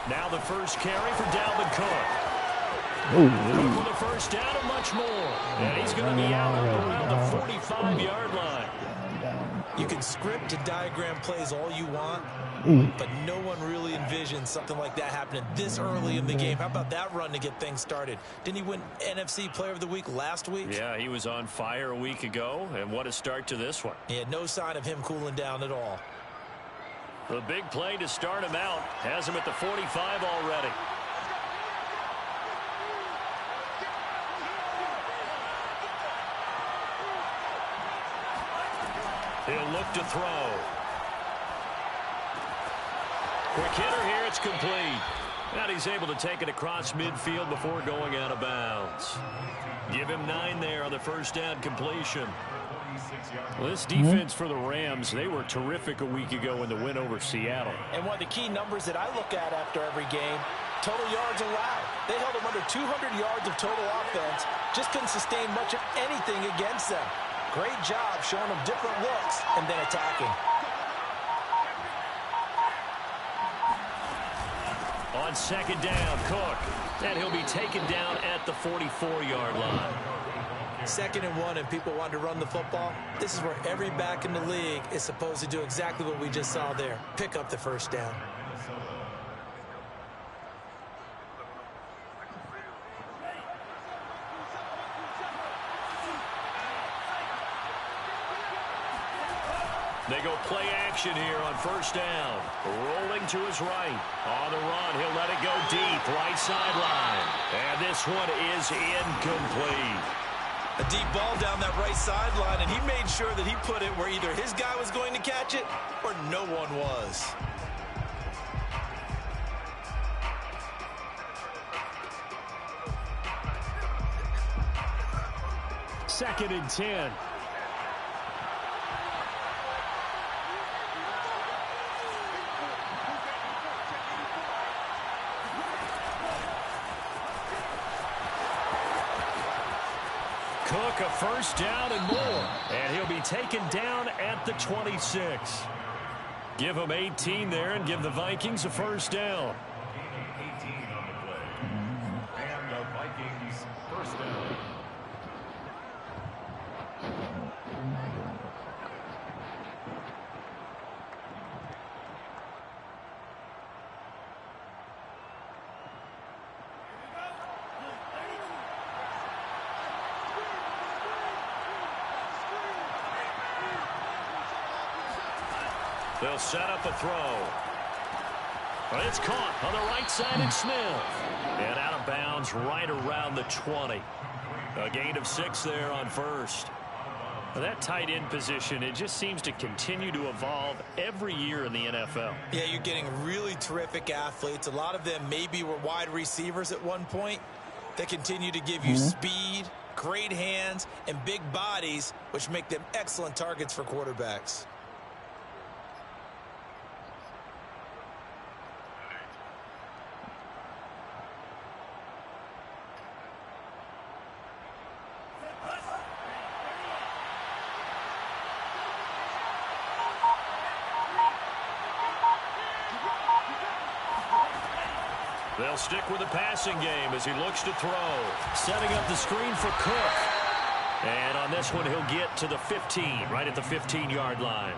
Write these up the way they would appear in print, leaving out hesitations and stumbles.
Now the first carry for Dalvin Cook. Cook with a first down and much more. And he's going to be out around the 45-yard line. You can script and diagram plays all you want, but no one really envisions something like that happening this early in the game. How about that run to get things started? Didn't he win NFC Player of the Week last week? Yeah, he was on fire a week ago, and what a start to this one. Yeah, no sign of him cooling down at all. The big play to start him out has him at the 45 already. He'll look to throw. Quick hitter here, it's complete. And he's able to take it across midfield before going out of bounds. Give him 9 there on the first down completion. Well, this defense for the Rams, they were terrific a week ago in the win over Seattle. And one of the key numbers that I look at after every game, total yards allowed. They held them under 200 yards of total offense. Just couldn't sustain much of anything against them. Great job showing them different looks and then attacking. On second down, Cook. And he'll be taken down at the 44-yard line. 2nd and 1 and people want to run the football. This is where every back in the league is supposed to do exactly what we just saw there. Pick up the first down. They go play action here on first down. Rolling to his right. On the run, he'll let it go deep. Right sideline. And this one is incomplete. A deep ball down that right sideline, and he made sure that he put it where either his guy was going to catch it or no one was. Second and 10. Cook a first down and more. And he'll be taken down at the 26. Give him 18 there and give the Vikings a first down. 18 on the play. And the Vikings first down. They'll set up a throw. Well, it's caught on the right side, and Smith. And out of bounds right around the 20. A gain of 6 there on first. Well, that tight end position, it just seems to continue to evolve every year in the NFL. Yeah, you're getting really terrific athletes. A lot of them maybe were wide receivers at one point. They continue to give you speed, great hands, and big bodies, which make them excellent targets for quarterbacks. They'll stick with the passing game as he looks to throw. Setting up the screen for Cook. And on this one, he'll get to the 15, right at the 15-yard line.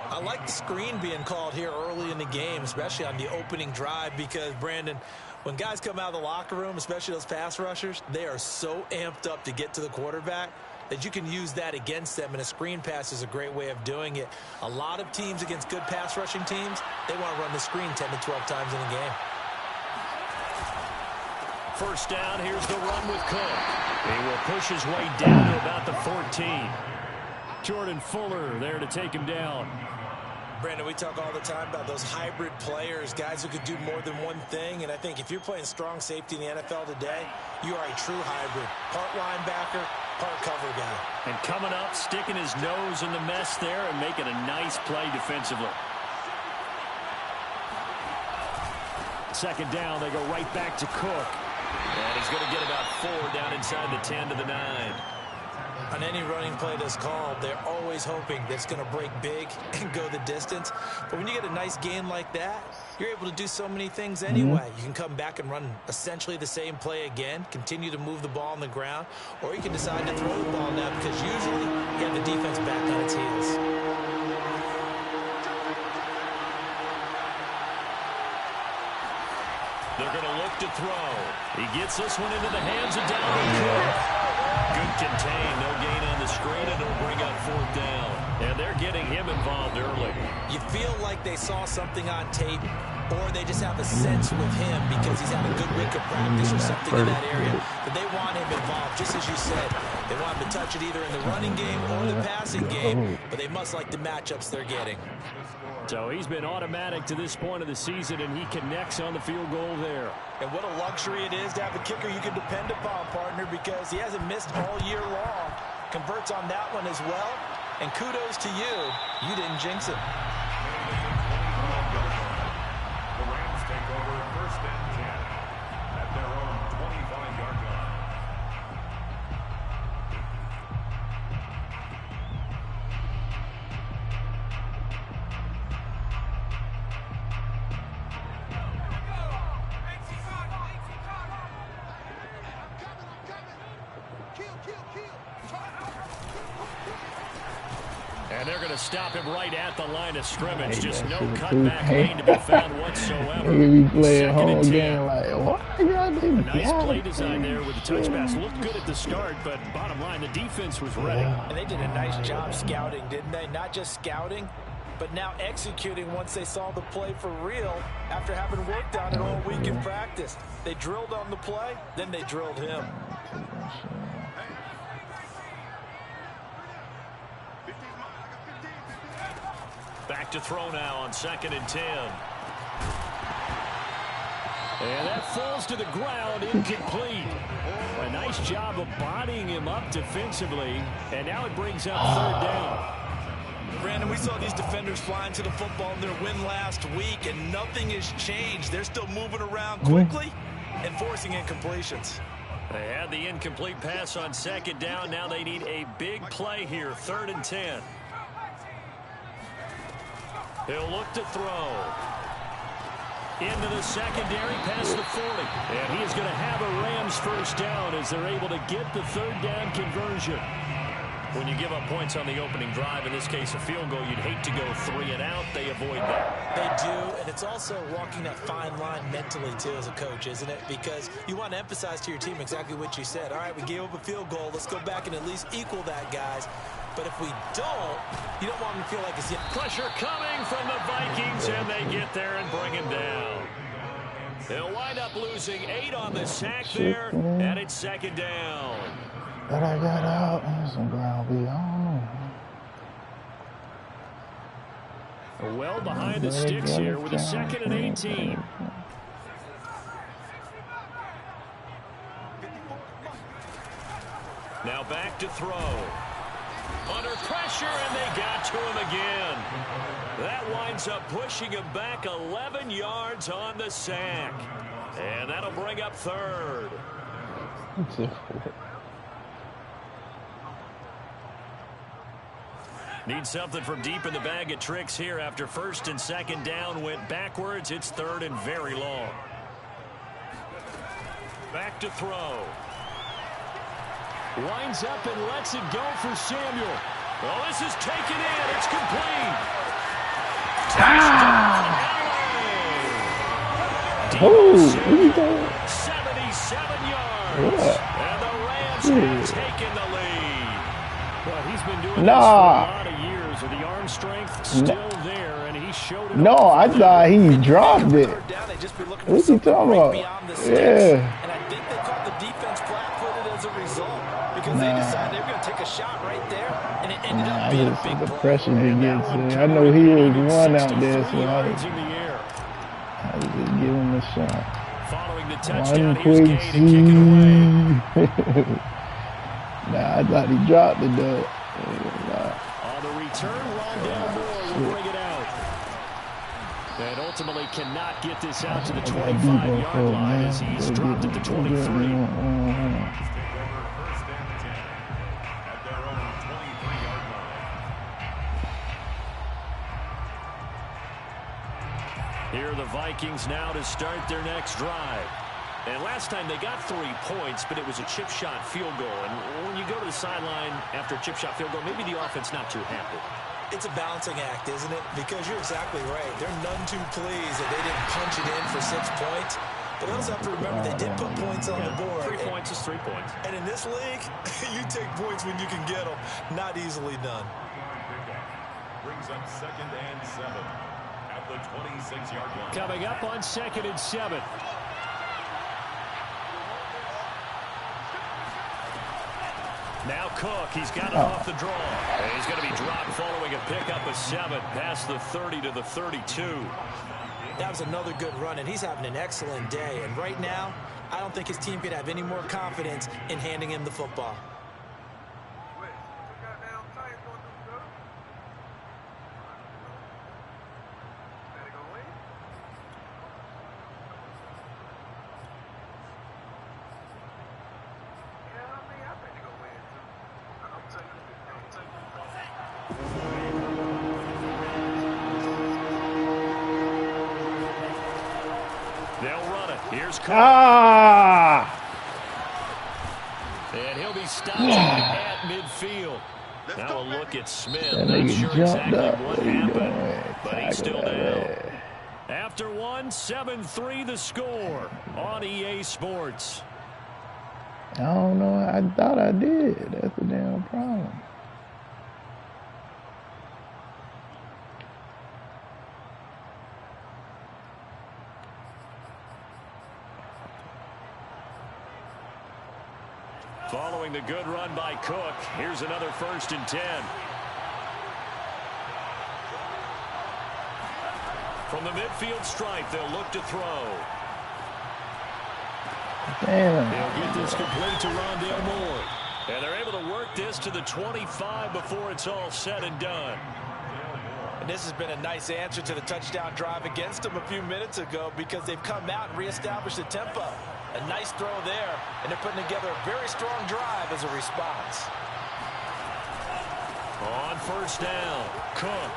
I like the screen being called here early in the game, especially on the opening drive, because, Brandon, when guys come out of the locker room, especially those pass rushers, they are so amped up to get to the quarterback that you can use that against them, and a screen pass is a great way of doing it. A lot of teams against good pass rushing teams, they want to run the screen 10 to 12 times in a game. First down, here's the run with Cook. He will push his way down to about the 14. Jordan Fuller there to take him down. Brandon, we talk all the time about those hybrid players, guys who could do more than one thing, and I think if you're playing strong safety in the NFL today, you are a true hybrid. Part linebacker, part cover guy. And coming up, sticking his nose in the mess there and making a nice play defensively. Second down, they go right back to Cook. And he's going to get about 4 down inside the 10 to the 9. On any running play that's called, they're always hoping that it's going to break big and go the distance. But when you get a nice gain like that, you're able to do so many things anyway. You can come back and run essentially the same play again, continue to move the ball on the ground, or you can decide to throw the ball now because usually you have the defense back on its heels. They're going to look to throw. He gets this one into the hands of Dalvin Cook. Good contain, no gain on the screen, and it'll bring up 4th down. And they're getting him involved early. You feel like they saw something on tape, or they just have a sense with him because he's had a good week of practice or something in that area that they want him involved. Just as you said, they want him to touch it either in the running game or the passing game, but they must like the matchups they're getting. So he's been automatic to this point of the season, and he connects on the field goal there. And what a luxury it is to have a kicker you can depend upon, partner, because he hasn't missed all year long. Converts on that one as well. And kudos to you. You didn't jinx him. The Rams take over 1st and 10 at their own 25-yard line. And they're going to stop him right at the line of scrimmage. Just no cutback lane to be found whatsoever. We play a whole game like, what? Nice play design there with the touch pass. Looked good at the start, but bottom line, the defense was ready. And they did a nice job scouting, didn't they? Not just scouting, but now executing once they saw the play for real after having worked on it all week in practice. They drilled on the play, then they drilled him. Back to throw now on 2nd and 10. And that falls to the ground, incomplete. A nice job of bodying him up defensively, and now it brings up 3rd down. Brandon, we saw these defenders flying to the football in their win last week, and nothing has changed. They're still moving around quickly and forcing incompletions. They had the incomplete pass on 2nd down. Now they need a big play here, 3rd and 10. He'll look to throw. Into the secondary, past the 40. And he is going to have a Rams 1st down as they're able to get the 3rd down conversion. When you give up points on the opening drive, in this case a field goal, you'd hate to go 3 and out. They avoid that. They do, and it's also walking that fine line mentally, too, as a coach, isn't it? Because you want to emphasize to your team exactly what you said. All right, we gave up a field goal. Let's go back and at least equal that, guys. But if we don't, you don't want them to feel like it's... Pressure coming from the Vikings, and they get there and bring him down. They'll wind up losing 8 on the sack there, and it's 2nd down. But I got out and some ground beat. I don't know. Well behind the sticks here with a 2nd and 18. Now back to throw. Under pressure, and they got to him again. That winds up pushing him back 11 yards on the sack. And that'll bring up 3rd. Need something from deep in the bag of tricks here after 1st and 2nd down went backwards. It's 3rd and very long. Back to throw. Winds up and lets it go for Samuel. Well, this is taken in. It's complete. Oh, 77 yards. And the Rams have taken the lead. Well, he's been doing this for a lot of years. With the arm strength still there, and he showed it. No, I thought he dropped it. What's he talking about? Yeah. And I think they caught the defense flat-footed as a result because they decided they were going to take a shot right there, and it ended up being a big the play. pressure he gets. I know he is one out there, so I just give him a shot. Following the touchdown, One here's quick Gay to kick it away. Nah, I thought he dropped it though. On the return, Rondale Moore will bring it out. And ultimately cannot get this out to the 25-yard line as he's dropped at the 23. First and 10 at their Here are the Vikings now to start their next drive. And last time they got 3 points, but it was a chip shot field goal. And when you go to the sideline after a chip shot field goal, maybe the offense not too happy. It's a balancing act, isn't it? Because you're exactly right. They're none too pleased that they didn't punch it in for 6 points. But they also have to remember they did put points on the board. 3 points is 3 points. And in this league, you take points when you can get them. Not easily done. Brings up 2nd and 7 at the 26-yard line. Coming up on 2nd and 7. Now Cook, he's got it off the draw. And he's going to be dropped following a pickup of 7 past the 30 to the 32. That was another good run, and he's having an excellent day. And right now, I don't think his team could have any more confidence in handing him the football. And he'll be stopped at midfield. Now a look at Smith. Not sure exactly what happened, but he's still down. After 1, 7-3 the score on EA Sports. I don't know. I thought I did. That's the damn problem. Following the good run by Cook, here's another 1st and 10. From the midfield stripe, they'll look to throw. Damn. They'll get this complete to Rondale Moore. And they're able to work this to the 25 before it's all said and done. And this has been a nice answer to the touchdown drive against them a few minutes ago because they've come out and reestablished the tempo. A nice throw there, and they're putting together a very strong drive as a response. On 1st down, Cook.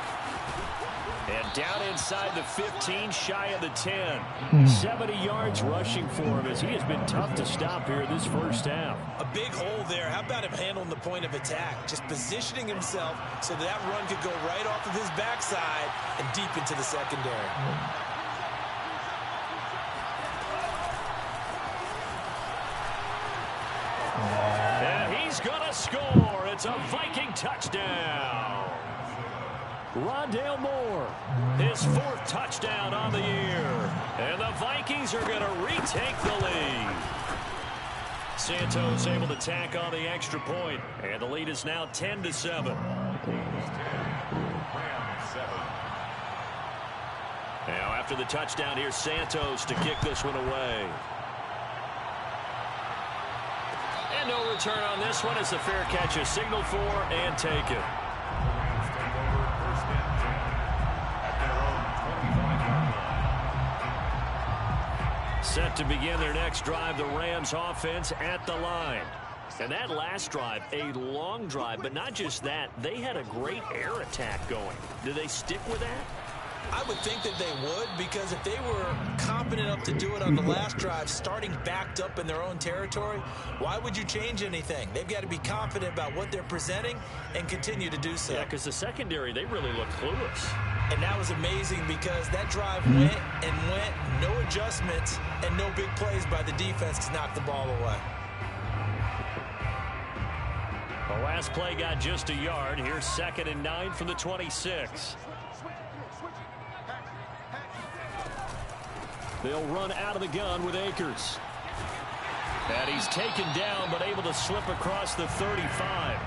And down inside the 15, shy of the 10. 70 yards rushing for him as he has been tough to stop here this first half. A big hole there. How about him handling the point of attack? Just positioning himself so that run could go right off of his backside and deep into the secondary. And he's going to score. It's a Viking touchdown. Rondale Moore, his 4th touchdown on the year. And the Vikings are going to retake the lead. Santos able to tack on the extra point. And the lead is now 10-7. Now after the touchdown, here's Santos to kick this one away. And no return on this one as the fair catch is signaled for and taken. Set to begin their next drive, the Rams offense at the line. And that last drive, a long drive, but not just that, they had a great air attack going. Do they stick with that? I would think that they would, because if they were confident enough to do it on the last drive, starting backed up in their own territory, why would you change anything? They've got to be confident about what they're presenting and continue to do so. Yeah, because the secondary, they really look clueless. And that was amazing because that drive went and went, no adjustments, and no big plays by the defense to knock the ball away. The last play got just a yard. Here's 2nd and 9 from the 26. They'll run out of the gun with Akers. And he's taken down, but able to slip across the 35.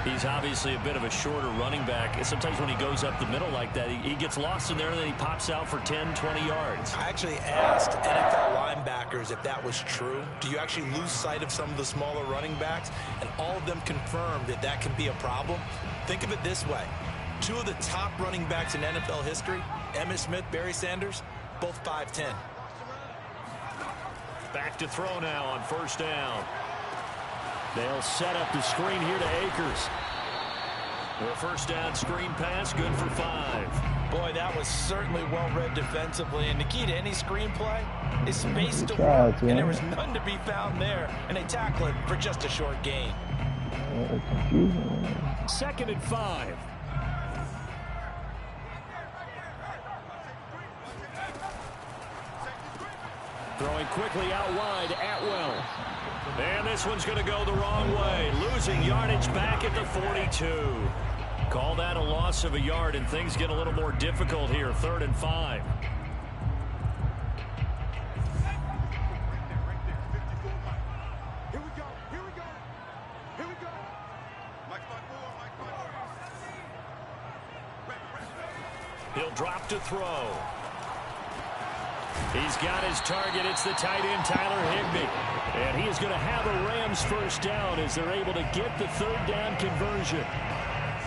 He's obviously a bit of a shorter running back. And sometimes when he goes up the middle like that, he gets lost in there, and then he pops out for 10, 20 yards. I actually asked NFL linebackers if that was true. Do you actually lose sight of some of the smaller running backs? And all of them confirmed that that can be a problem. Think of it this way. 2 of the top running backs in NFL history, Emmitt Smith, Barry Sanders, both 5'10". Back to throw now on 1st down. They'll set up the screen here to Akers. The 1st down screen pass, good for 5. Boy, that was certainly well-read defensively. And the key to any screenplay is space to Try work. to, And there was none to be found there. And they tackle it for just a short gain. Confusing. 2nd and 5. Throwing quickly out wide, Atwell. And this one's going to go the wrong way. Losing yardage back at the 42. Call that a loss of a yard, and things get a little more difficult here. 3rd and 5. He'll drop to throw. He's got his target. It's the tight end, Tyler Higbee. And he is going to have a Rams first down as they're able to get the 3rd down conversion.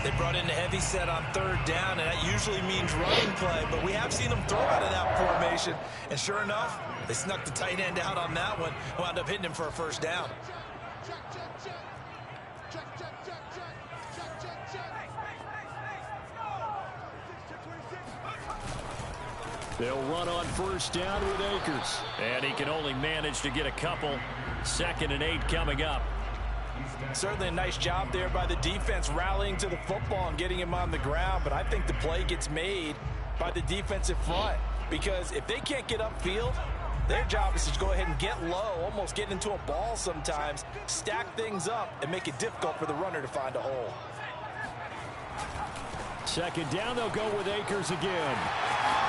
They brought in a heavy set on 3rd down, and that usually means running play. But we have seen them throw out of that formation. And sure enough, they snuck the tight end out on that one. Wound up hitting him for a first down. They'll run on 1st down with Akers. And he can only manage to get a couple. 2nd and 8 coming up. Certainly a nice job there by the defense rallying to the football and getting him on the ground. But I think the play gets made by the defensive front. Because if they can't get upfield, their job is to go ahead and get low, almost get into a ball sometimes, stack things up, and make it difficult for the runner to find a hole. 2nd down, they'll go with Akers again.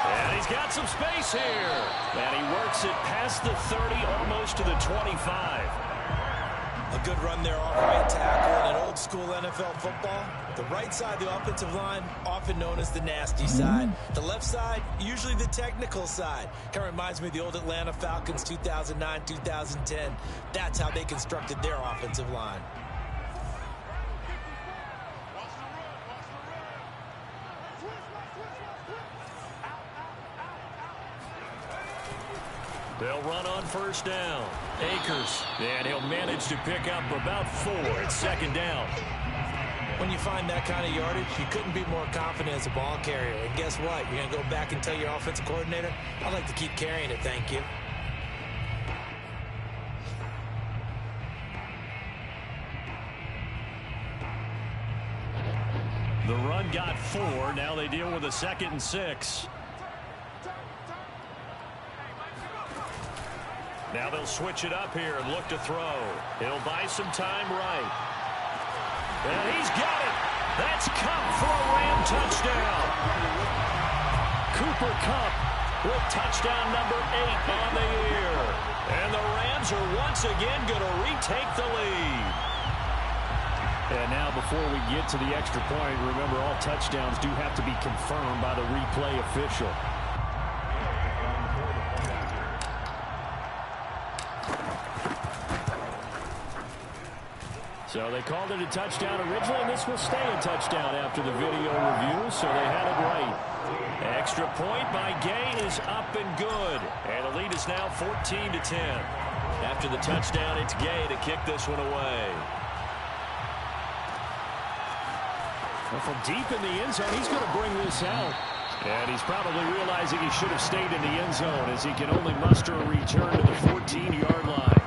And he's got some space here. And he works it past the 30, almost to the 25. A good run there off right tackle in an old school NFL football. The right side of the offensive line, often known as the nasty side. The left side, usually the technical side. Kind of reminds me of the old Atlanta Falcons 2009, 2010. That's how they constructed their offensive line. They'll run on 1st down. Akers, and he'll manage to pick up about 4 at 2nd down. When you find that kind of yardage, you couldn't be more confident as a ball carrier. And guess what? You're going to go back and tell your offensive coordinator, I'd like to keep carrying it, thank you. The run got 4. Now they deal with a 2nd and 6. Now they'll switch it up here and look to throw. He'll buy some time right. And he's got it. That's Kupp for a Ram touchdown. Cooper Kupp with touchdown number 8 on the year. And the Rams are once again going to retake the lead. And now before we get to the extra point, remember all touchdowns do have to be confirmed by the replay official. So they called it a touchdown originally, and this will stay a touchdown after the video review, so they had it right. Extra point by Gay is up and good. And the lead is now 14-10. After the touchdown, it's Gay to kick this one away. Well, from deep in the end zone, he's going to bring this out. And he's probably realizing he should have stayed in the end zone as he can only muster a return to the 14-yard line.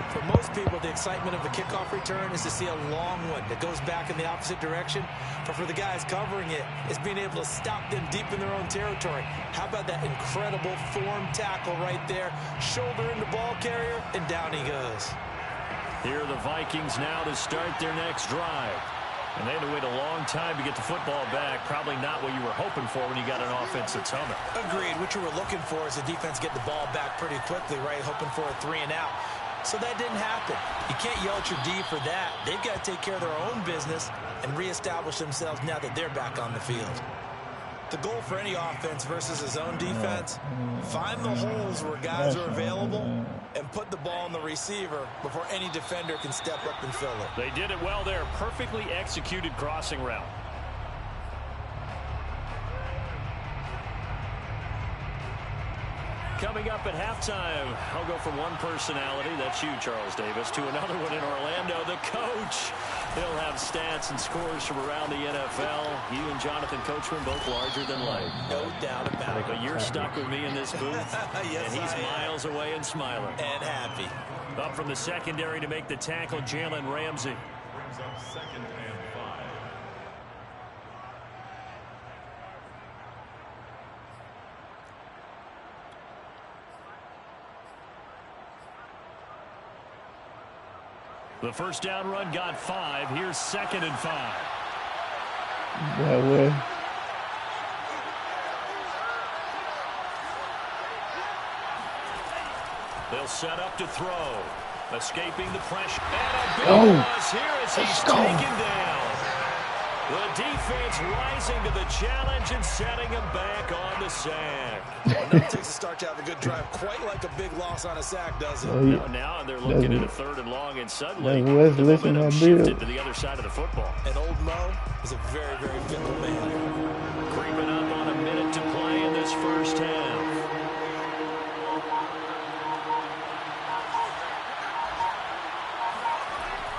For most people, the excitement of a kickoff return is to see a long one that goes back in the opposite direction. But for the guys covering it, it's being able to stop them deep in their own territory. How about that incredible form tackle right there? Shoulder in the ball carrier, and down he goes. Here are the Vikings now to start their next drive. And they had to wait a long time to get the football back. Probably not what you were hoping for when you got an offense that's humming. Agreed. What you were looking for is the defense get the ball back pretty quickly, right? Hoping for a 3 and out. So that didn't happen. You can't yell at your D for that. They've got to take care of their own business and reestablish themselves now that they're back on the field. The goal for any offense versus his own defense, find the holes where guys are available and put the ball on the receiver before any defender can step up and fill it. They did it well there. Perfectly executed crossing route. Coming up at halftime, I'll go from one personality, that's you, Charles Davis, to another one in Orlando, the coach. He'll have stats and scores from around the NFL. You and Jonathan Coachman both larger than life. No doubt about it. But you're stuck with me in this booth, yes, and he's miles away and smiling. And happy. Up from the secondary to make the tackle, Jalen Ramsey. Brings up 2nd and 5. The first down run got 5. Here's 2nd and 5. That way. They'll set up to throw. Escaping the pressure. And a big loss here as he's taken down. The defense rising to the challenge and setting him back on the sack. It takes a start to have a good drive, quite like a big loss on a sack, doesn't it? Oh, yeah. Now they're looking at a 3rd and long, and suddenly That's the listen momentum to shifted Bill. to the other side of the football. And old Mo is a very, very fickle man. Creeping up on a minute to play in this first half.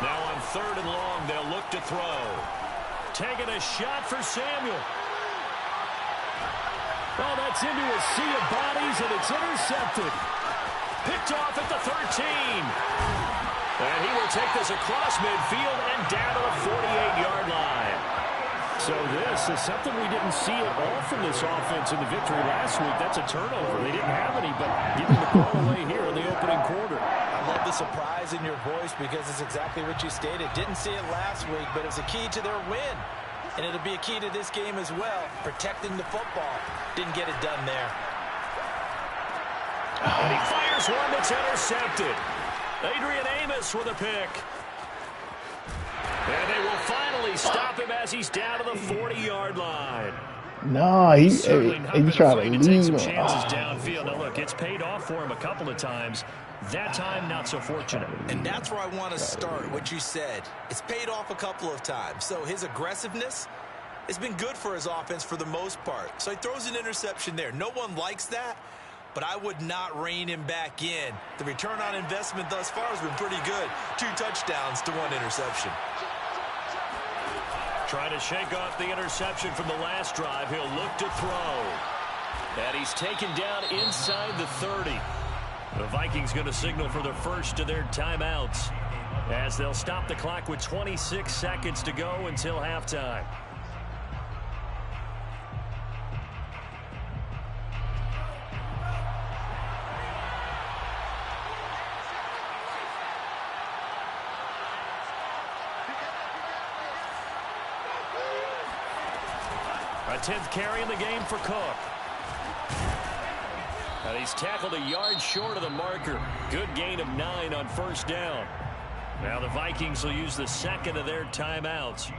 Now on 3rd and long, they'll look to throw. Taking a shot for Samuel. Oh, that's into a sea of bodies, and it's intercepted. Picked off at the 13. And he will take this across midfield and down to the 48-yard line. So this is something we didn't see at all from this offense in the victory last week. That's a turnover. They didn't have any, but giving the ball away here in the opening quarter. I love the surprise in your voice because it's exactly what you stated. Didn't see it last week, but it was a key to their win. And it'll be a key to this game as well, protecting the football. Didn't get it done there. And he fires one that's intercepted. Adrian Amos with a pick. And they will finally stop him as he's down to the 40-yard line. Nah, he Certainly not he been tried to afraid to take leave some him. chances downfield. Now, look, it's paid off for him a couple of times. That time, not so fortunate. And that's where I want to start, what you said. It's paid off a couple of times. So his aggressiveness has been good for his offense for the most part. So he throws an interception there. No one likes that, but I would not rein him back in. The return on investment thus far has been pretty good. 2 touchdowns to 1 interception. Trying to shake off the interception from the last drive. He'll look to throw. And he's taken down inside the 30. The Vikings going to signal for the first of their timeouts as they'll stop the clock with 26 seconds to go until halftime. A 10th carry in the game for Cook. And he's tackled a yard short of the marker. Good gain of 9 on first down. Now the Vikings will use the second of their timeouts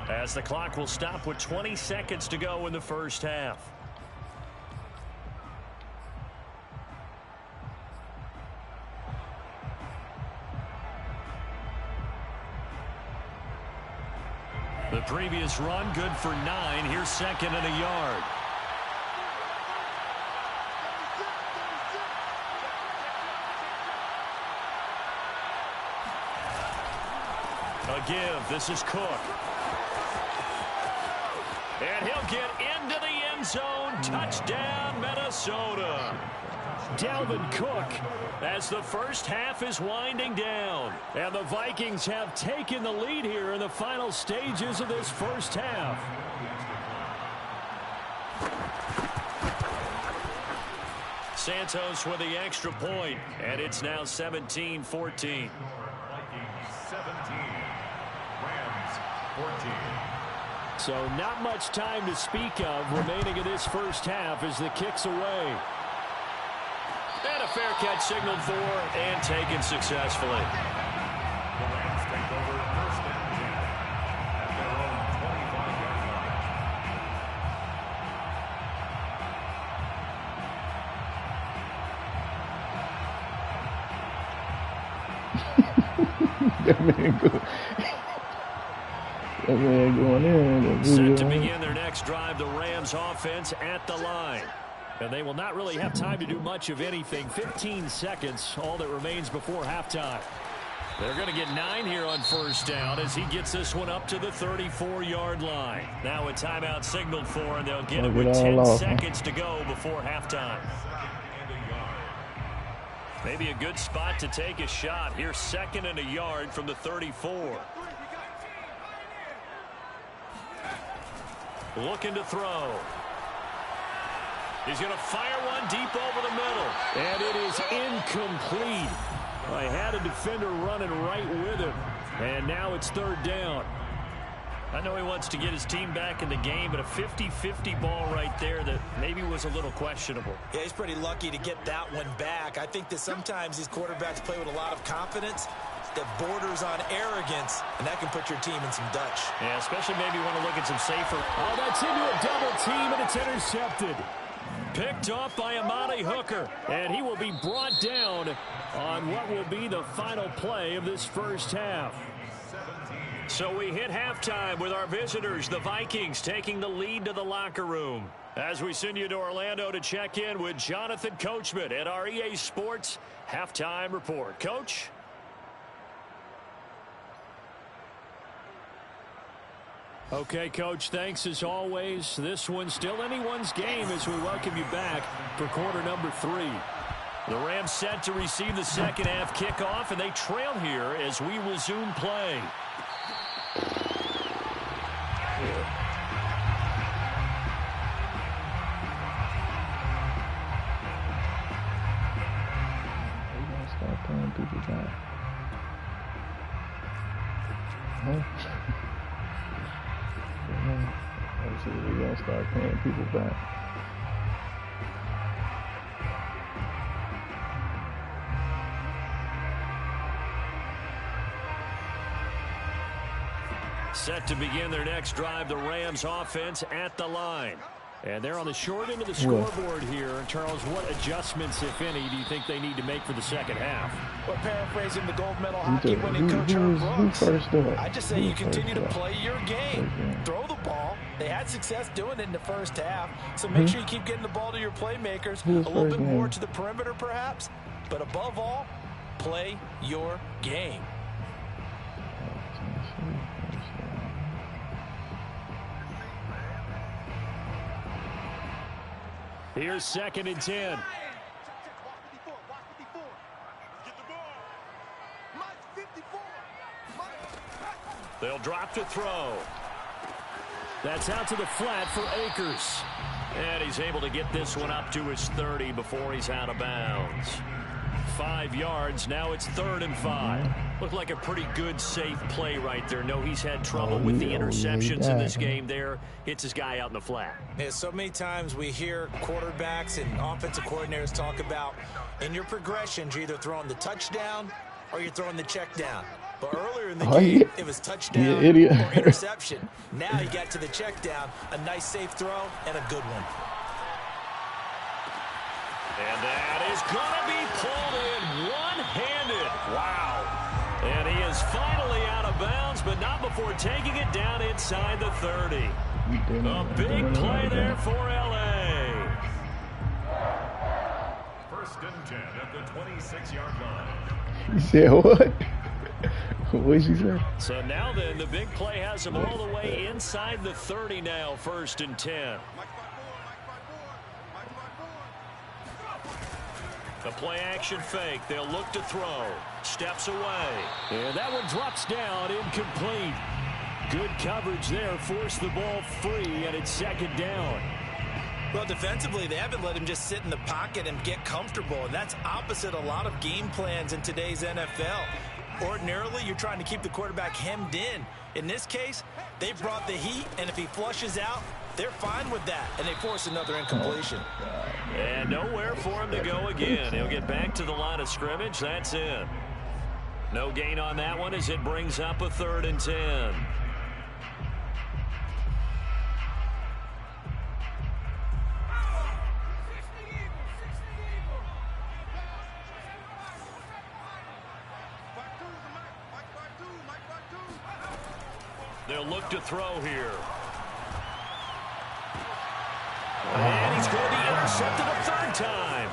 as the clock will stop with 20 seconds to go in the first half. The previous run good for 9. Here's 2nd and a yard. A give. This is Cook. And he'll get into the end zone. Touchdown, Minnesota. Dalvin Cook as the first half is winding down. And the Vikings have taken the lead here in the final stages of this first half. Santos with the extra point, and it's now 17-14. Vikings 17, Rams 14. So not much time to speak of remaining in this first half as the kick's away. And a fair catch signaled for and taken successfully. The Rams take over 1st and 10 at their own 25-yard line. That man go. That man going in. Set to begin their next drive, the Rams offense at the line. And they will not really have time to do much of anything. 15 seconds, all that remains before halftime. They're going to get 9 here on first down as he gets this one up to the 34-yard line. Now a timeout signaled for, and they'll get it with 10 seconds to go before halftime. Maybe a good spot to take a shot. Here's 2nd and a yard from the 34. Looking to throw. He's going to fire one deep over the middle. And it is incomplete. I had a defender running right with him. And now it's 3rd down. I know he wants to get his team back in the game, but a 50-50 ball right there that maybe was a little questionable. Yeah, he's pretty lucky to get that one back. I think that sometimes these quarterbacks play with a lot of confidence that borders on arrogance, and that can put your team in some Dutch. Yeah, especially maybe you want to look at some safer. Oh, that's into a double team, and it's intercepted. Picked off by Amani Hooker, and he will be brought down on what will be the final play of this first half. So we hit halftime with our visitors, the Vikings, taking the lead to the locker room. As we send you to Orlando to check in with Jonathan Coachman at our EA Sports Halftime Report. Coach? Okay, Coach, thanks as always. This one's still anyone's game as we welcome you back for quarter number 3. The Rams set to receive the second half kickoff, and they trail here as we resume play. Start playing people back. We're going to start paying people back. Set to begin their next drive, the Rams offense at the line. And they're on the short end of the scoreboard here. Charles, what adjustments, if any, do you think they need to make for the second half? Well, paraphrasing the gold medal hockey winning coach Herb Brooks, I just say you continue to play your game. Throw the ball. They had success doing it in the first half, so make sure you keep getting the ball to your playmakers. A little bit more to the perimeter, perhaps. But above all, play your game. Here's 2nd and 10. They'll drop to throw. That's out to the flat for Akers. And he's able to get this one up to his 30 before he's out of bounds. 5 yards. Now it's 3rd and 5. Looked like a pretty good, safe play right there. No, he's had trouble with the interceptions in this game there. Hits his guy out in the flat. Yeah, so many times we hear quarterbacks and offensive coordinators talk about in your progressions, you're either throwing the touchdown or you're throwing the check down. But earlier in the game, it was touchdown or interception. Now you got to the check down, a nice safe throw, and a good one. And that is going to be pulled in one-handed. Wow. And he is finally out of bounds, but not before taking it down inside the 30. A big play there for L.A. 1st and 10 at the 26-yard line. You said what? What did you say? So now then, the big play has him all the way inside the 30 now, 1st and 10. The play action fake. They'll look to throw. Steps away. And that one drops down, incomplete. Good coverage there. Forced the ball free, and it's 2nd down. Well, defensively, they haven't let him just sit in the pocket and get comfortable, and that's opposite a lot of game plans in today's NFL. Ordinarily, you're trying to keep the quarterback hemmed in. In this case, they brought the heat, and if he flushes out, they're fine with that, and they force another incompletion. And nowhere for him to go again. He'll get back to the line of scrimmage. That's it. No gain on that one as it brings up a 3rd and 10. They'll look to throw here. And he's going to be intercepted a third time.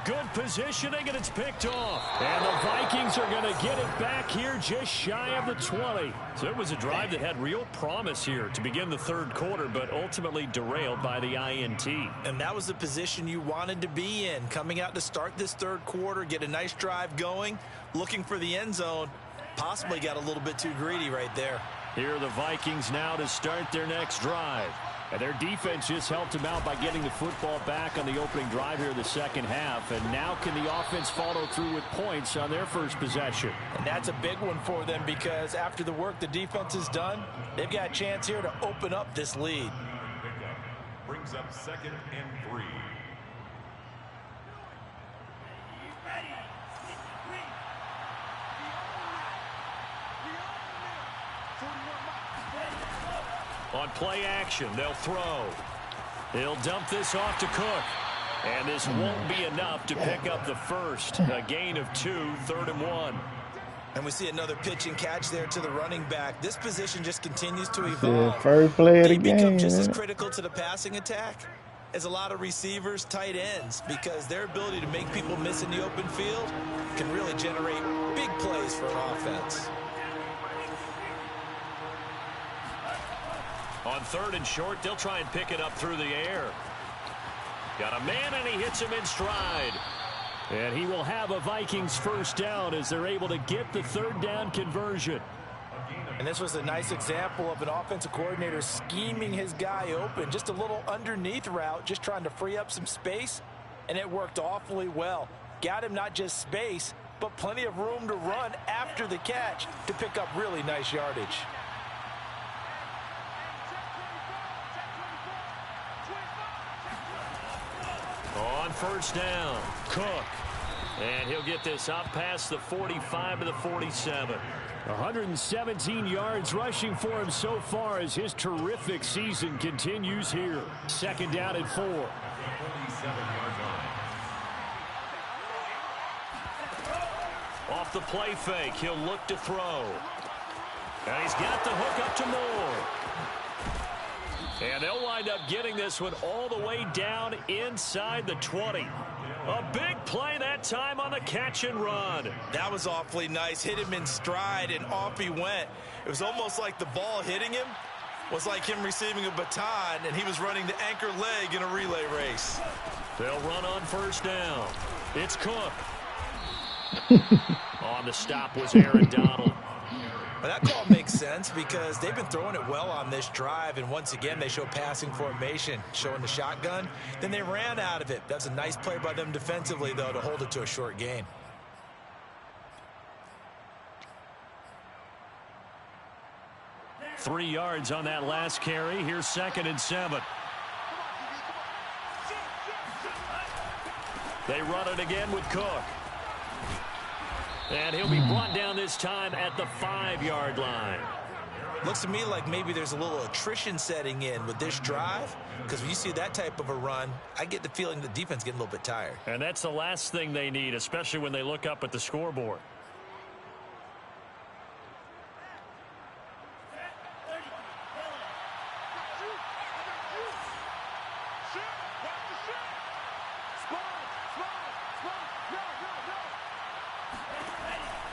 Good positioning, and it's picked off. And the Vikings are going to get it back here just shy of the 20. So it was a drive that had real promise here to begin the third quarter, but ultimately derailed by the INT. And that was the position you wanted to be in. Coming out to start this third quarter, get a nice drive going, looking for the end zone. Possibly got a little bit too greedy right there. Here are the Vikings now to start their next drive. And their defense just helped them out by getting the football back on the opening drive here in the second half. And now can the offense follow through with points on their first possession? And that's a big one for them because after the work the defense has done, they've got a chance here to open up this lead. Brings up 2nd and 3. On play action, they'll throw. They'll dump this off to Cook. And this won't be enough to pick up the first. A gain of 2, 3rd and 1. And we see another pitch and catch there to the running back. This position just continues to evolve. First play of the They game. become just as critical to the passing attack as a lot of receivers, tight ends, because their ability to make people miss in the open field can really generate big plays for an offense. On 3rd and short, they'll try and pick it up through the air. Got a man, and he hits him in stride. And he will have a Vikings first down as they're able to get the 3rd down conversion. And this was a nice example of an offensive coordinator scheming his guy open. Just a little underneath route, just trying to free up some space, and it worked awfully well. Got him not just space, but plenty of room to run after the catch to pick up really nice yardage. On 1st down, Cook. And he'll get this out past the 45 to the 47. 117 yards rushing for him so far as his terrific season continues here. 2nd down and 4. 47-yard line. Off the play fake, he'll look to throw. And he's got the hook up to Moore. And they'll wind up getting this one all the way down inside the 20. A big play that time on the catch and run. That was awfully nice. Hit him in stride, and off he went. It was almost like the ball hitting him was like him receiving a baton, and he was running the anchor leg in a relay race. They'll run on 1st down. It's Cook. On the stop was Aaron Donald. Well, that call makes sense because they've been throwing it well on this drive, and once again they show passing formation, showing the shotgun. Then they ran out of it. That's a nice play by them defensively, though, to hold it to a short gain. Three yards on that last carry. Here's 2nd and 7. They run it again with Cook. And he'll be brought down this time at the 5-yard line. Looks to me like maybe there's a little attrition setting in with this drive, because when you see that type of a run, I get the feeling the defense getting a little bit tired. And that's the last thing they need, especially when they look up at the scoreboard.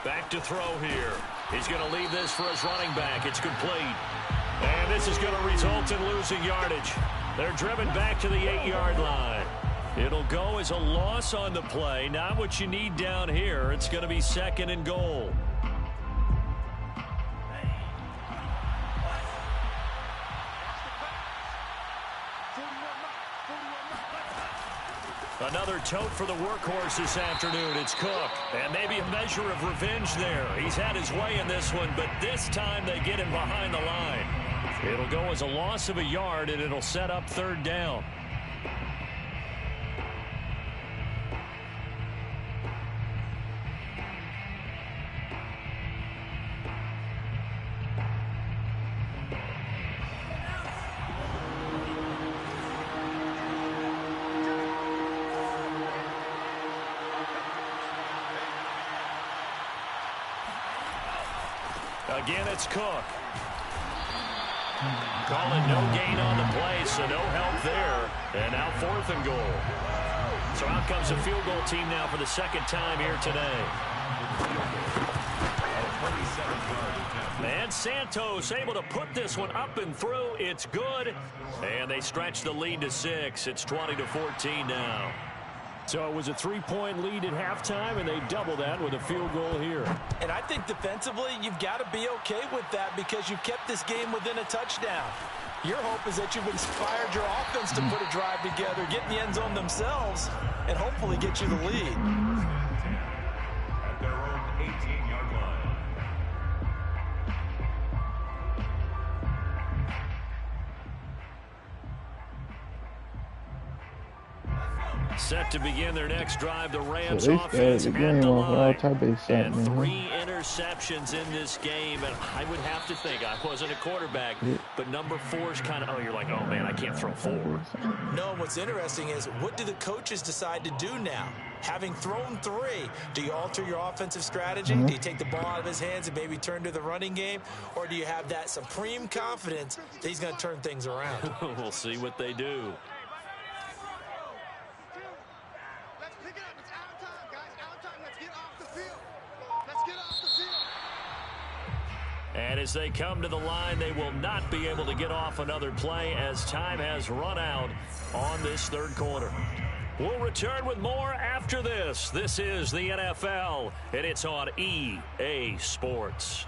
Back to throw here. He's going to leave this for his running back. It's complete. And this is going to result in losing yardage. They're driven back to the 8-yard line. It'll go as a loss on the play. Not what you need down here. It's going to be 2nd and goal. Another tote for the workhorse this afternoon. It's Cook. And maybe a measure of revenge there. He's had his way in this one, but this time they get him behind the line. It'll go as a loss of a yard, and it'll set up 3rd down. Again, it's Cook. Call it no gain on the play, so no help there. And now 4th and goal. So out comes the field goal team now for the second time here today. And Santos able to put this one up and through. It's good. And they stretch the lead to 6. It's 20-14 now. So it was a 3-point lead at halftime, and they double that with a field goal here. And I think defensively, you've got to be okay with that because you kept this game within a touchdown. Your hope is that you've inspired your offense to put a drive together, get in the end zone themselves, and hopefully get you the lead. At their own 18-yard line. Set to begin their next drive. The Rams So offense the at game the off all line. type of And excitement. 3 interceptions in this game. And I would have to think, I wasn't a quarterback, but number 4 is kind of, oh, you're like, oh, man, I can't throw 4. No, what's interesting is what do the coaches decide to do now? Having thrown 3, do you alter your offensive strategy? Do you take the ball out of his hands and maybe turn to the running game? Or do you have that supreme confidence that he's going to turn things around? We'll see what they do. And as they come to the line, they will not be able to get off another play as time has run out on this third quarter. We'll return with more after this. This is the NFL, and it's on EA Sports.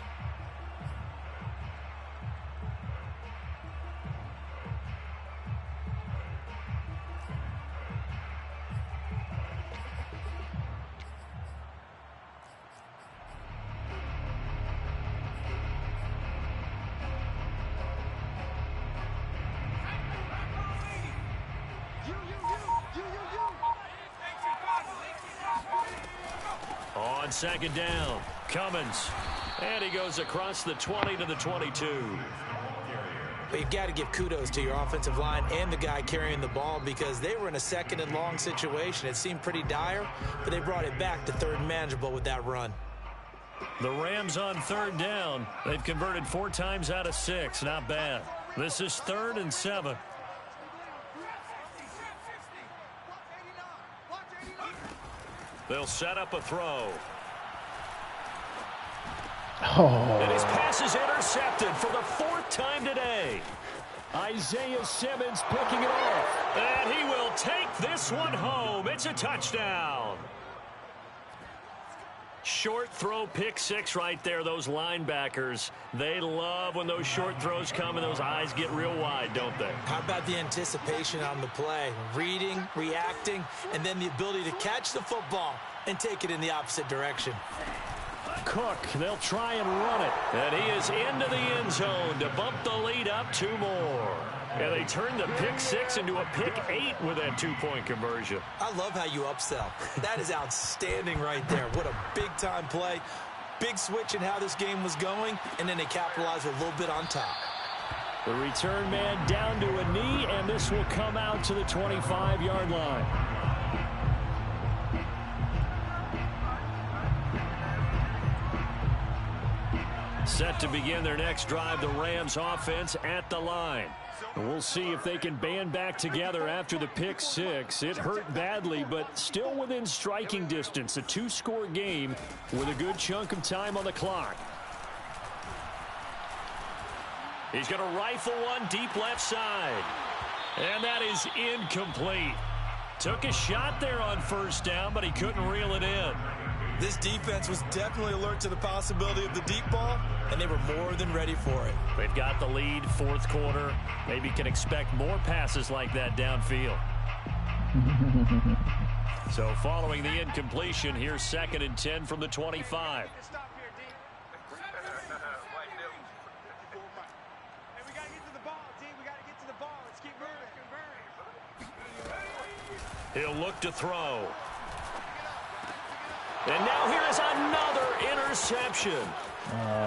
On second down, Cummins. And he goes across the 20 to the 22. But you've got to give kudos to your offensive line and the guy carrying the ball because they were in a 2nd and long situation. It seemed pretty dire, but they brought it back to 3rd and manageable with that run. The Rams on 3rd down. They've converted 4 times out of 6. Not bad. This is 3rd and 7. They'll set up a throw. And his pass is intercepted for the 4th time today. Isaiah Simmons picking it off. And he will take this one home. It's a touchdown. Short throw, pick 6 right there. Those linebackers, they love when those short throws come and those eyes get real wide, don't they? How about the anticipation on the play? Reading, reacting, and then the ability to catch the football and take it in the opposite direction. Cook, they'll try and run it. And he is into the end zone to bump the lead up 2 more. And they turn the pick 6 into a pick 8 with that 2-point conversion. I love how you upsell. That is outstanding right there. What a big-time play. Big switch in how this game was going, and then they capitalized with a little bit on top. The return man down to a knee, and this will come out to the 25-yard line. Set to begin their next drive, the Rams offense at the line. We'll see if they can band back together after the pick 6. It hurt badly, but still within striking distance. A 2-score game with a good chunk of time on the clock. He's going to rifle one deep left side. And that is incomplete. Took a shot there on 1st down, but he couldn't reel it in. This defense was definitely alert to the possibility of the deep ball, and they were more than ready for it. They've got the lead, 4th quarter. Maybe can expect more passes like that downfield. So following the incompletion, here's 2nd and 10 from the 25. He'll look to throw. And now here is another interception.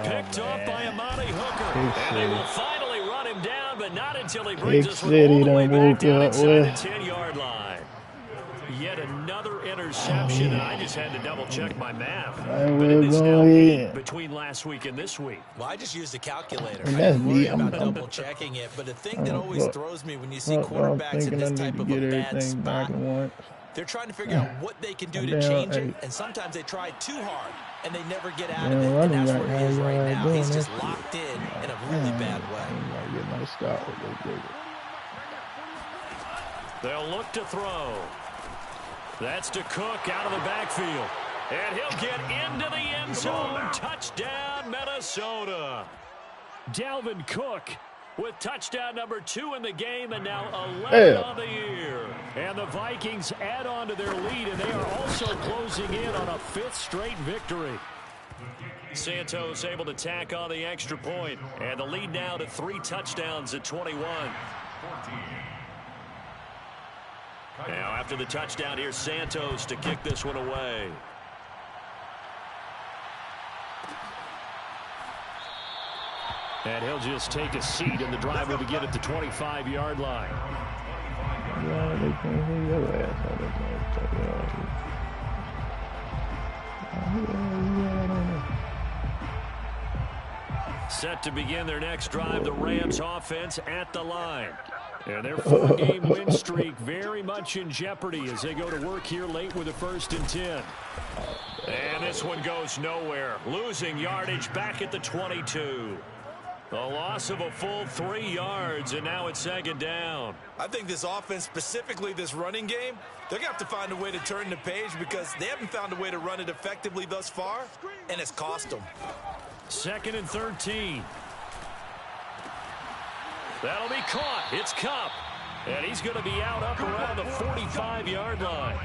Picked off by Amani Hooker. And they will finally run him down, but not until he brings us all the way back down inside the 10-yard line. Yet another interception, and I just had to double-check my math. And But it we're is now going 8 in. between last week and this week. Well, I just used a calculator. And I that's didn't worry me. about double-checking it. But the thing that always throws me when you see quarterbacks in this type of a bad spot, they're trying to figure out what they can do to change it, and sometimes they try too hard, and they never get out of it. And that's where he is right now. He's just locked in a really bad way. They'll look to throw. That's to Cook out of the backfield. And he'll get into the end zone. Touchdown, Minnesota. Dalvin Cook with touchdown number 2 in the game, and now 11 on the year. And the Vikings add on to their lead, and they are also closing in on a 5th straight victory. Santos able to tack on the extra point, and the lead now to 3 touchdowns at 21. Now after the touchdown, here's Santos to kick this one away. And he'll just take a seat, and the drive will begin at the 25-yard line. Set to begin their next drive, the Rams offense at the line. And their 4-game win streak very much in jeopardy as they go to work here late with a 1st and 10. And this one goes nowhere. Losing yardage back at the 22. A loss of a full 3 yards, and now it's 2nd down. I think this offense, specifically this running game, they're going to have to find a way to turn the page because they haven't found a way to run it effectively thus far, and it's cost them. 2nd and 13. That'll be caught. It's Kupp. And he's going to be out up around the 45-yard line.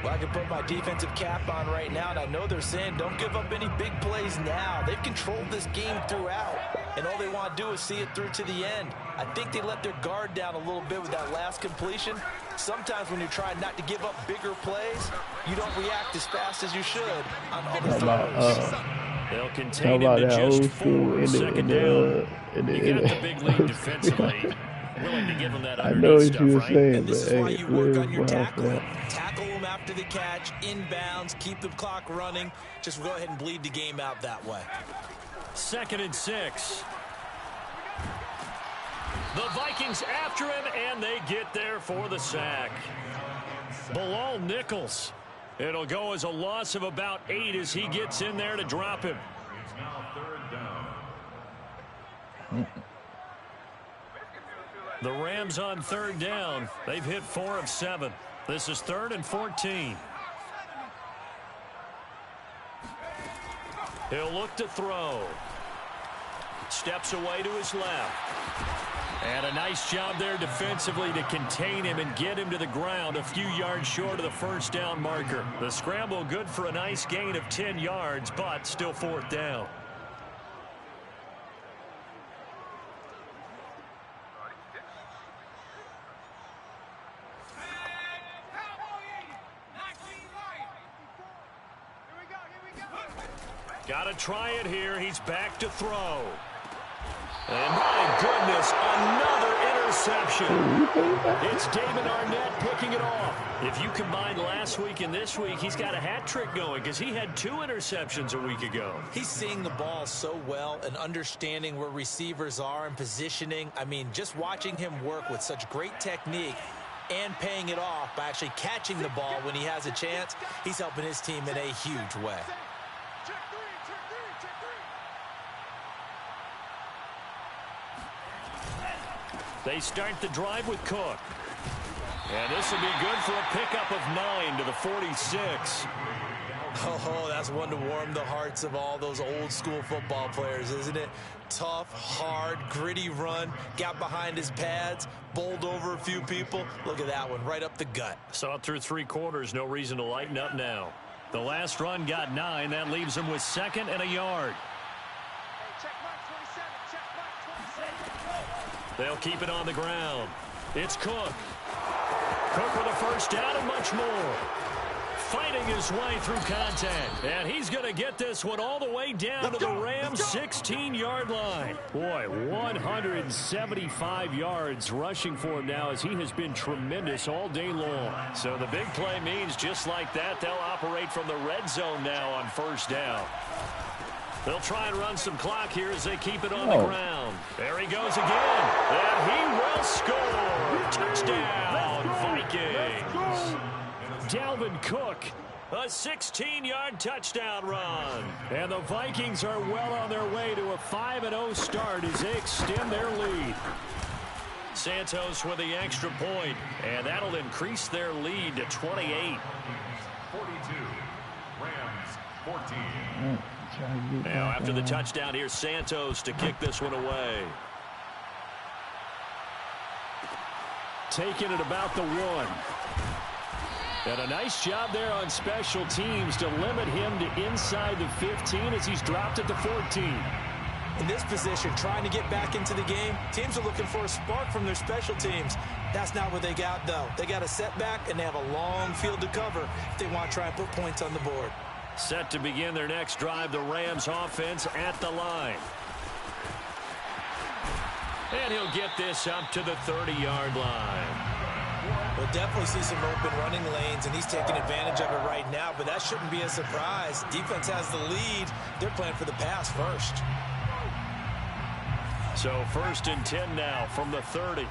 Well, I can put my defensive cap on right now, and I know they're saying don't give up any big plays now. They've controlled this game throughout, and all they want to do is see it through to the end. I think they let their guard down a little bit with that last completion. Sometimes when you're trying not to give up bigger plays, you don't react as fast as you should on other throws. They'll contain him to just 4, 2nd down. You got the big lead defensively. Willing to give him that underneath stuff, right? And this is why you work on your tackle. Tackle them after the catch, inbounds, keep the clock running. Just go ahead and bleed the game out that way. 2nd and 6. The Vikings after him, and they get there for the sack. Bilal Nichols. It'll go as a loss of about 8 as he gets in there to drop him. It's now 3rd down. The Rams on 3rd down. They've hit 4 of 7. This is 3rd and 14. He'll look to throw. Steps away to his left. And a nice job there defensively to contain him and get him to the ground a few yards short of the 1st down marker. The scramble good for a nice gain of 10 yards, but still 4th down. Got to try it here. He's back to throw. And my goodness, another interception. It's Damon Arnett picking it off. If you combine last week and this week, he's got a hat trick going because he had 2 interceptions a week ago. He's seeing the ball so well and understanding where receivers are and positioning. I mean, just watching him work with such great technique and paying it off by actually catching the ball when he has a chance, he's helping his team in a huge way. They start the drive with Cook. And this will be good for a pickup of 9 to the 46. Oh, that's one to warm the hearts of all those old school football players, isn't it? Tough, hard, gritty run. Got behind his pads, bowled over a few people. Look at that one, right up the gut. Saw it through 3 quarters. No reason to lighten up now. The last run got 9. That leaves him with 2nd and a yard. They'll keep it on the ground. It's Cook. Cook with a 1st down and much more. fighting his way through contact. And he's going to get this one all the way down to the Rams' 16-yard line. Boy, 175 yards rushing for him now as he has been tremendous all day long. So the big play means just like that, they'll operate from the red zone now on first down. They'll try and run some clock here as they keep it on the ground. There he goes again. And he will score. Touchdown, Vikings. Dalvin Cook, a 16-yard touchdown run. And the Vikings are well on their way to a 5-0 start as they extend their lead. Santos with the extra point, and that'll increase their lead to 28. 42. Rams 14. Now after the touchdown, here's Santos to kick this one away. Taking it about the 1. And a nice job there on special teams to limit him to inside the 15 as he's dropped at the 14. In this position, trying to get back into the game, teams are looking for a spark from their special teams. That's not what they got, though. They got a setback, and they have a long field to cover if they want to try and put points on the board. Set to begin their next drive, the Rams offense at the line. And he'll get this up to the 30-yard line. We'll definitely see some open running lanes, and he's taking advantage of it right now, but that shouldn't be a surprise. Defense has the lead. They're playing for the pass first. So 1st and 10 now from the 30.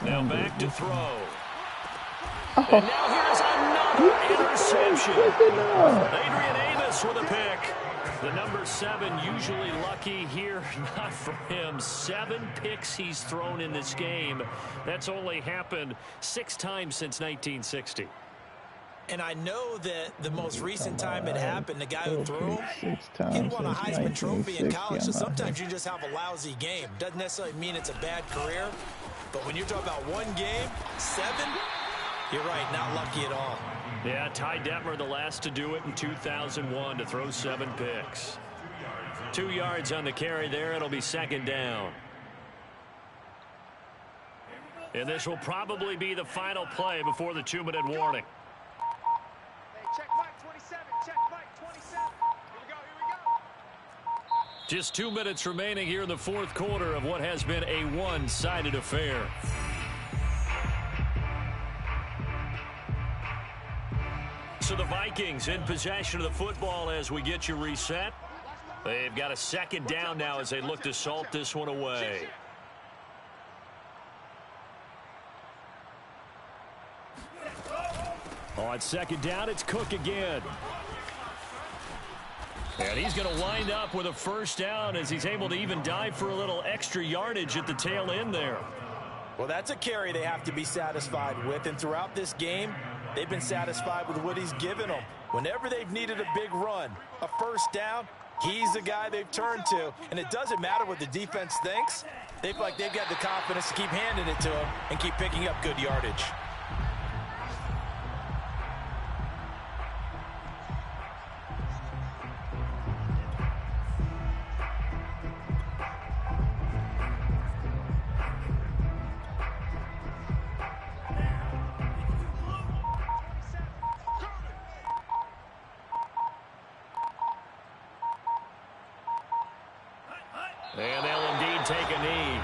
Now back to throw. And now here's another interception. Adrian Amos with a pick. The number 7 usually lucky here. Not for him. 7 picks he's thrown in this game. That's only happened 6 times since 1960. And I know that the most recent time it happened, the guy who threw him, he won a Heisman Trophy in college, so sometimes you just have a lousy game. Doesn't necessarily mean it's a bad career, but when you're talking about one game, 7, you're right, not lucky at all. Yeah, Ty Detmer, the last to do it in 2001, to throw 7 picks. 2 yards on the carry there. It'll be 2nd down. And this will probably be the final play before the 2-minute warning. Check Mike 27. Check Mike 27. Here we go. Just 2 minutes remaining here in the 4th quarter of what has been a one-sided affair. So the Vikings in possession of the football as we get you reset. They've got a 2nd down now as they look to salt this one away. On 2nd down, it's Cook again. And he's going to wind up with a 1st down as he's able to even dive for a little extra yardage at the tail end there. Well, that's a carry they have to be satisfied with, and throughout this game, they've been satisfied with what he's given them. Whenever they've needed a big run, a 1st down, he's the guy they've turned to. And it doesn't matter what the defense thinks. They feel like they've got the confidence to keep handing it to him and keep picking up good yardage. And they'll indeed take a knee.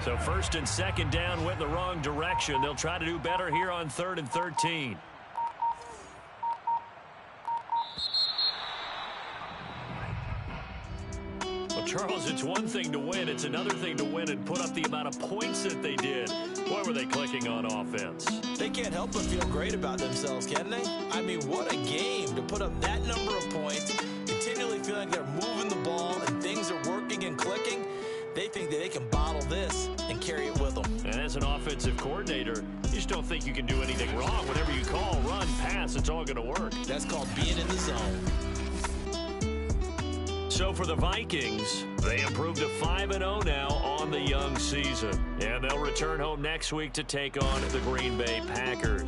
So 1st and 2nd down went the wrong direction. They'll try to do better here on 3rd and 13. Well, Charles, it's one thing to win. It's another thing to win and put up the amount of points that they did. Boy, were they clicking on offense. They can't help but feel great about themselves, can they? I mean, what a game to put up that number of points, continually feeling they're moving the ball and things are working and clicking. They think that they can bottle this and carry it with them. And as an offensive coordinator, you just don't think you can do anything wrong. Whatever you call, run, pass, it's all going to work. That's called being in the zone. So for the Vikings, they improved to 5-0 now on the young season. And they'll return home next week to take on the Green Bay Packers.